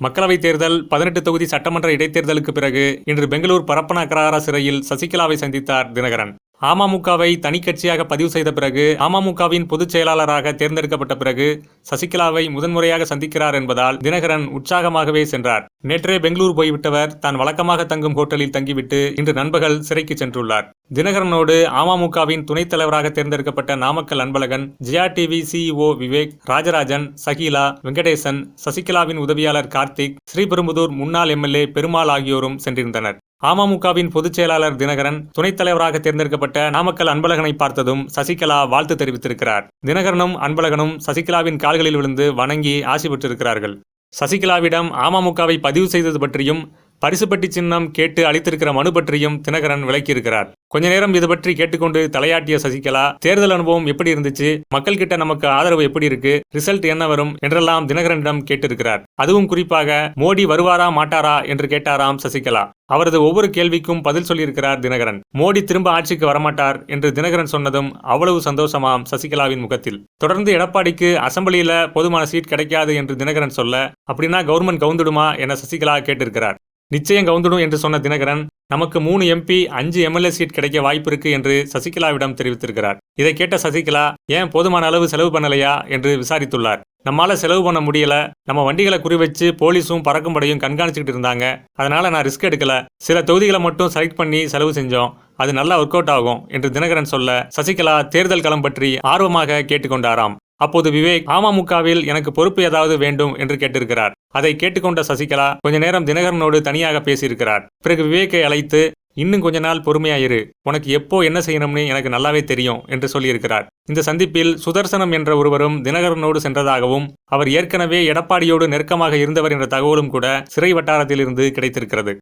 மக்களவைத் தேர்தல் 18 தொகுதி சட்டமன்ற இடைத்தேர்தலுக்கு பிறகு இன்று பெங்களூர் பரப்பன அக்ரஹாரா சிறையில் சசிகலாவை சந்தித்தார் தினகரன். அமமுகவை தனிக்கட்சியாக பதிவு செய்த பிறகு அமமுகவின் பொதுச் செயலாளராக தேர்ந்தெடுக்கப்பட்ட பிறகு சசிகலாவை முதன்முறையாக சந்திக்கிறார் என்பதால் தினகரன் உற்சாகமாகவே சென்றார். நேற்றே பெங்களூர் போய்விட்டவர் தான் வழக்கமாக தங்கும் ஹோட்டலில் தங்கிவிட்டு இன்று நண்பகல் சிறைக்கு சென்றுள்ளார். தினகரனோடு அமமுகவின் துணைத் தலைவராக தேர்ந்தெடுக்கப்பட்ட நாமக்கல் அன்பழகன், ஜெயா டிவி CEO விவேக், ராஜராஜன், சகிலா, வெங்கடேசன், சசிகலாவின் உதவியாளர் கார்த்திக், ஸ்ரீபெரும்புதூர் முன்னாள் MLA பெருமாள் ஆகியோரும் சென்றிருந்தனர். அமமுகவின் பொதுச் செயலாளர் தினகரன் துணைத் தலைவராக தேர்ந்தெடுக்கப்பட்ட நாமக்கல் அன்பழகனை பார்த்ததும் சசிகலா வாழ்த்து தெரிவித்திருக்கிறார். தினகரனும் அன்பழகனும் சசிகலாவின் கால்களில் விழுந்து வணங்கி ஆசி பெற்றிருக்கிறார்கள். சசிகலாவிடம் அமமுகவை பதிவு செய்தது பற்றியும் பரிசுப்பட்டி சின்னம் கேட்டு அளித்திருக்கிற மனு பற்றியும் தினகரன் விளக்கியிருக்கிறார். கொஞ்ச நேரம் இது பற்றி கேட்டுக்கொண்டு தலையாட்டிய சசிகலா, தேர்தல் அனுபவம் எப்படி இருந்துச்சு, மக்கள் கிட்ட நமக்கு ஆதரவு எப்படி இருக்கு, ரிசல்ட் என்ன வரும் என்றெல்லாம் தினகரனிடம் கேட்டிருக்கிறார். அதுவும் குறிப்பாக மோடி வருவாரா மாட்டாரா என்று கேட்டாராம் சசிகலா. அவரது ஒவ்வொரு கேள்விக்கும் பதில் சொல்லியிருக்கிறார் தினகரன். மோடி திரும்ப ஆட்சிக்கு வரமாட்டார் என்று தினகரன் சொன்னதும் அவ்வளவு சந்தோஷமாம் சசிகலாவின் முகத்தில். தொடர்ந்து எடப்பாடிக்கு அசெம்பிளியில போதுமான சீட் கிடைக்காது என்று தினகரன் சொல்ல, அப்படின்னா கவர்மெண்ட் கவுந்துடுமா என சசிகலா கேட்டிருக்கிறார். நிச்சயம் கவுந்துடும் என்று சொன்ன தினகரன், நமக்கு 3 MP 5 MLA சீட் கிடைக்க வாய்ப்பு இருக்கு என்று சசிகலாவிடம் தெரிவித்திருக்கிறார். இதை கேட்ட சசிகலா, ஏன் போதுமான அளவு செலவு பண்ணலையா என்று விசாரித்துள்ளார். நம்மால செலவு பண்ண முடியல, நம்ம வண்டிகளை குறிவச்சு போலீஸும் பறக்கும் படையும் கண்காணிச்சுக்கிட்டு இருந்தாங்க, அதனால நான் ரிஸ்க் எடுக்கல, சில தொகுதிகளை மட்டும் செலக்ட் பண்ணி செலவு செஞ்சோம், அது நல்லா ஒர்க் அவுட் ஆகும் என்று தினகரன் சொல்ல, சசிகலா தேர்தல் களம் பற்றி ஆர்வமாக கேட்டுக்கொண்டாராம். அப்போது விவேக், அமமுகவில் எனக்கு பொறுப்பு ஏதாவது வேண்டும் என்று கேட்டிருக்கிறார். அதை கேட்டுக்கொண்ட சசிகலா கொஞ்ச நேரம் தினகரனோடு தனியாக பேசியிருக்கிறார். பிறகு விவேக்கை அழைத்து, இன்னும் கொஞ்ச நாள் பொறுமையாயிரு, உனக்கு எப்போ என்ன செய்யணும்னு எனக்கு நல்லாவே தெரியும் என்று சொல்லியிருக்கிறார். இந்த சந்திப்பில் சுதர்சனம் என்ற ஒருவரும் தினகரனோடு சென்றதாகவும், அவர் ஏற்கனவே எடப்பாடியோடு நெருக்கமாக இருந்தவர் என்ற தகவலும் கூட சிறை வட்டாரத்திலிருந்து கிடைத்திருக்கிறது.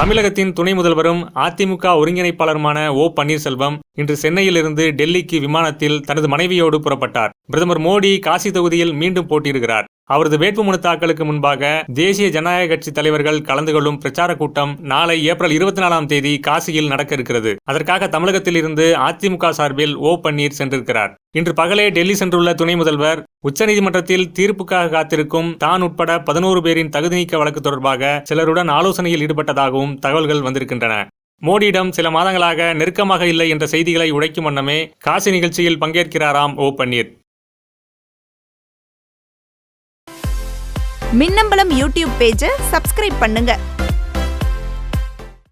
தமிழகத்தின் துணை முதல்வரும் அதிமுக ஒருங்கிணைப்பாளருமான O. பன்னீர்செல்வம் இன்று சென்னையிலிருந்து டெல்லிக்கு விமானத்தில் தனது மனைவியோடு புறப்பட்டார். பிரதமர் மோடி காசி தொகுதியில் மீண்டும் போட்டியிடுகிறார். அவரது வேட்புமனு தாக்கலுக்கு முன்பாக தேசிய ஜனநாயக கட்சி தலைவர்கள் கலந்து கொள்ளும் பிரச்சார கூட்டம் நாளை ஏப்ரல் 24ஆம் தேதி காசியில் நடக்க இருக்கிறது. அதற்காக தமிழகத்தில் இருந்து அதிமுக சார்பில் O. பன்னீர் சென்றிருக்கிறார். இன்று பகலே டெல்லி சென்றுள்ள துணை முதல்வர் உச்சநீதிமன்றத்தில் தீர்ப்புக்காக காத்திருக்கும் தான் உட்பட 11 பேரின் தகுதி நீக்க வழக்கு தொடர்பாக சிலருடன் ஆலோசனையில் ஈடுபட்டதாகவும் தகவல்கள் வந்திருக்கின்றன. மோடியிடம் சில மாதங்களாக நெருக்கமாக இல்லை என்ற செய்திகளை உடைக்கும் வண்ணமே காசி நிகழ்ச்சியில் பங்கேற்கிறாராம் O. பன்னீர். மின்னம்பலம் யூடியூப் பேஜை சப்ஸ்கிரைப் பண்ணுங்க.